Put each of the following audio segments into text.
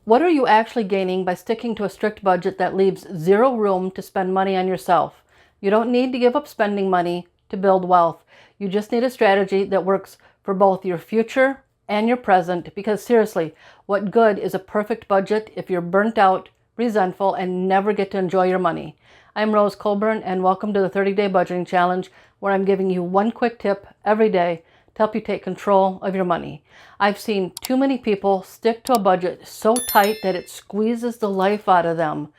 What are you actually gaining by sticking to a strict budget that leaves zero room to spend money on yourself? You don't need to give up spending money to build wealth. You just need a strategy that works for both your future and your present, because seriously, what good is a perfect budget if you're burnt out, resentful, and never get to enjoy your money? I'm Rose Colburn, and welcome to the 30-Day Budgeting Challenge, where I'm giving you one quick tip every day to help you take control of your money. I've seen too many people stick to a budget so tight that it squeezes the life out of them.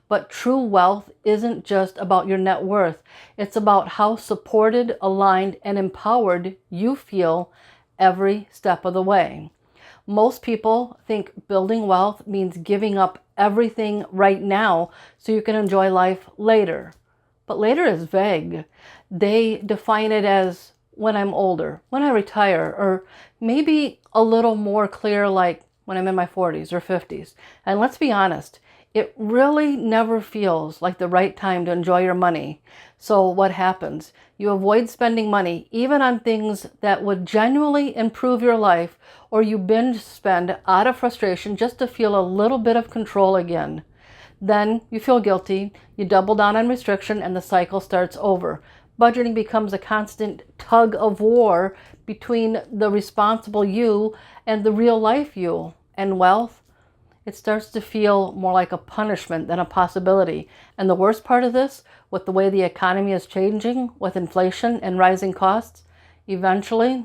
But true wealth isn't just about your net worth. It's about how supported, aligned, and empowered you feel every step of the way. Most people think building wealth means giving up everything right now so you can enjoy life later. But later is vague. They define it as when I'm older, when I retire, or maybe a little more clear like when I'm in my 40s or 50s. And let's be honest, it really never feels like the right time to enjoy your money. So what happens? You avoid spending money even on things that would genuinely improve your life, or you binge spend out of frustration just to feel a little bit of control again. Then you feel guilty, you double down on restriction, and the cycle starts over. Budgeting becomes a constant tug of war between the responsible you and the real life you. And wealth, it starts to feel more like a punishment than a possibility. And the worst part of this, with the way the economy is changing, with inflation and rising costs, eventually,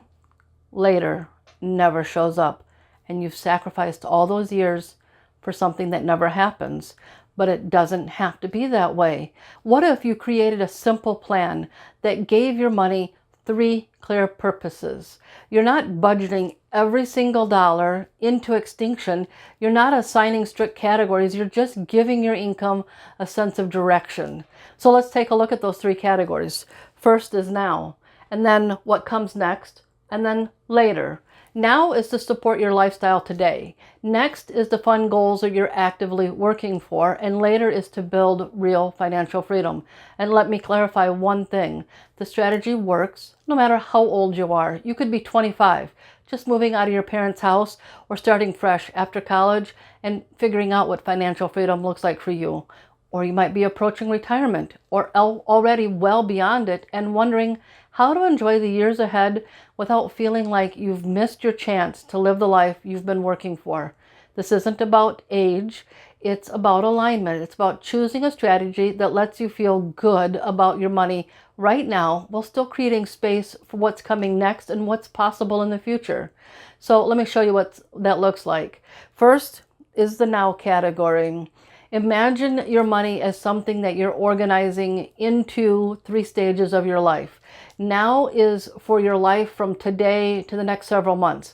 later never shows up. And you've sacrificed all those years for something that never happens. But it doesn't have to be that way. What if you created a simple plan that gave your money 3 clear purposes? You're not budgeting every single dollar into extinction. You're not assigning strict categories. You're just giving your income a sense of direction. So let's take a look at those 3 categories. First is now, and then what comes next, and then later. Now is to support your lifestyle today. Next is to fund goals that you're actively working for. And later is to build real financial freedom. And let me clarify one thing. The strategy works no matter how old you are. You could be 25, just moving out of your parents' house, or starting fresh after college and figuring out what financial freedom looks like for you. Or you might be approaching retirement, or already well beyond it and wondering how to enjoy the years ahead without feeling like you've missed your chance to live the life you've been working for. This isn't about age, it's about alignment. It's about choosing a strategy that lets you feel good about your money right now while still creating space for what's coming next and what's possible in the future. So let me show you what that looks like. First is the now category. Imagine your money as something that you're organizing into 3 stages of your life. Now is for your life from today to the next several months.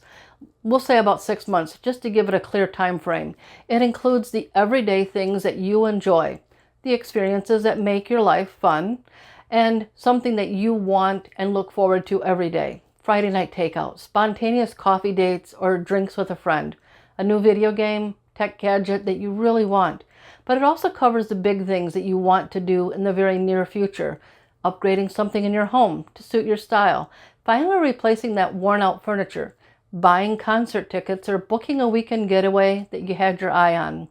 We'll say about 6 months, just to give it a clear time frame. It includes the everyday things that you enjoy, the experiences that make your life fun, and something that you want and look forward to every day. Friday night takeout, spontaneous coffee dates or drinks with a friend, a new video game, tech gadget that you really want. But it also covers the big things that you want to do in the very near future. Upgrading something in your home to suit your style. Finally replacing that worn out furniture. Buying concert tickets or booking a weekend getaway that you had your eye on.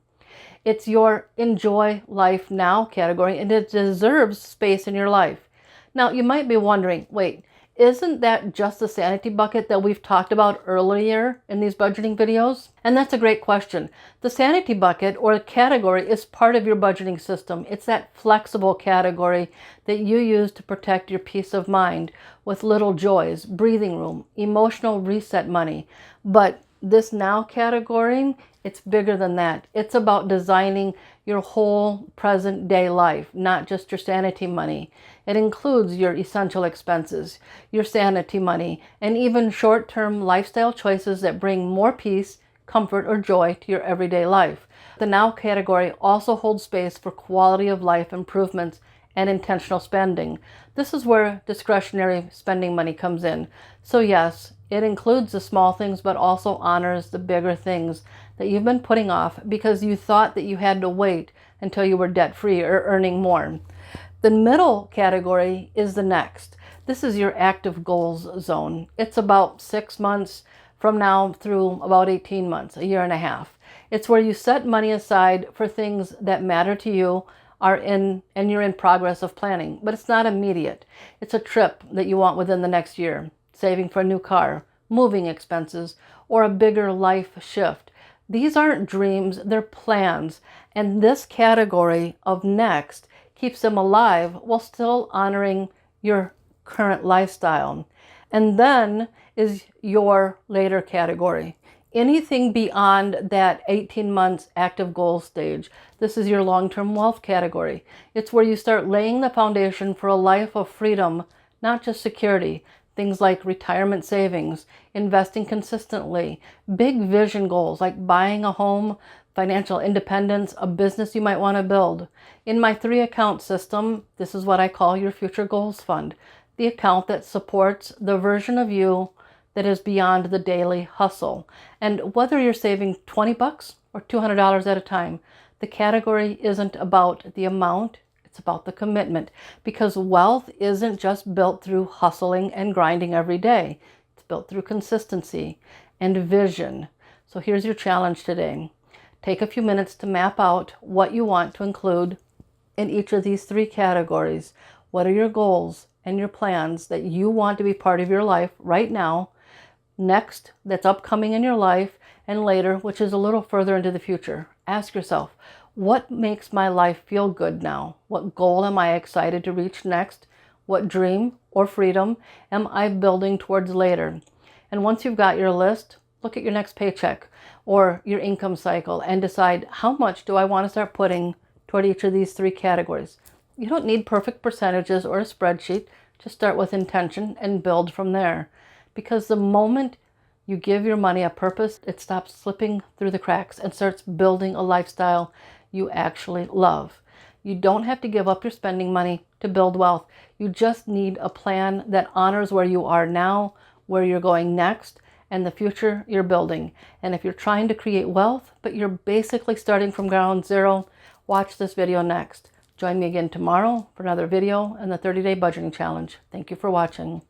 It's your enjoy life now category, and it deserves space in your life. Now you might be wondering, wait, isn't that just the sanity bucket that we've talked about earlier in these budgeting videos? And that's a great question. The sanity bucket or category is part of your budgeting system. It's that flexible category that you use to protect your peace of mind with little joys, breathing room, emotional reset money. But this now category, it's bigger than that. It's about designing your whole present day life, not just your sanity money. It includes your essential expenses, your sanity money, and even short-term lifestyle choices that bring more peace, comfort, or joy to your everyday life. The now category also holds space for quality of life improvements and intentional spending. This is where discretionary spending money comes in. So yes, it includes the small things, but also honors the bigger things that you've been putting off because you thought that you had to wait until you were debt-free or earning more. The middle category is the next. This is your active goals zone. It's about 6 months from now through about 18 months, a year and a half. It's where you set money aside for things that matter to you and you're in progress of planning, but it's not immediate. It's a trip that you want within the next year, saving for a new car, moving expenses, or a bigger life shift. These aren't dreams, they're plans. And this category of next keeps them alive while still honoring your current lifestyle. And then is your later category. Anything beyond that 18 months active goal stage. This is your long-term wealth category. It's where you start laying the foundation for a life of freedom, not just security. Things like retirement savings, investing consistently, big vision goals like buying a home, financial independence, a business you might want to build. In my 3-account system, this is what I call your future goals fund, the account that supports the version of you that is beyond the daily hustle. And whether you're saving 20 bucks or $200 at a time, the category isn't about the amount, it's about the commitment, because wealth isn't just built through hustling and grinding every day. It's built through consistency and vision. So here's your challenge today. Take a few minutes to map out what you want to include in each of these 3 categories. What are your goals and your plans that you want to be part of your life right now, next, that's upcoming in your life, and later, which is a little further into the future? Ask yourself, what makes my life feel good now? What goal am I excited to reach next? What dream or freedom am I building towards later? And once you've got your list, look at your next paycheck or your income cycle and decide, how much do I want to start putting toward each of these 3 categories? You don't need perfect percentages or a spreadsheet. Just start with intention and build from there. Because the moment you give your money a purpose, it stops slipping through the cracks and starts building a lifestyle you actually love. You don't have to give up your spending money to build wealth. You just need a plan that honors where you are now, where you're going next, and the future you're building. And if you're trying to create wealth, but you're basically starting from ground zero, watch this video next. Join me again tomorrow for another video and the 30-day budgeting challenge. Thank you for watching.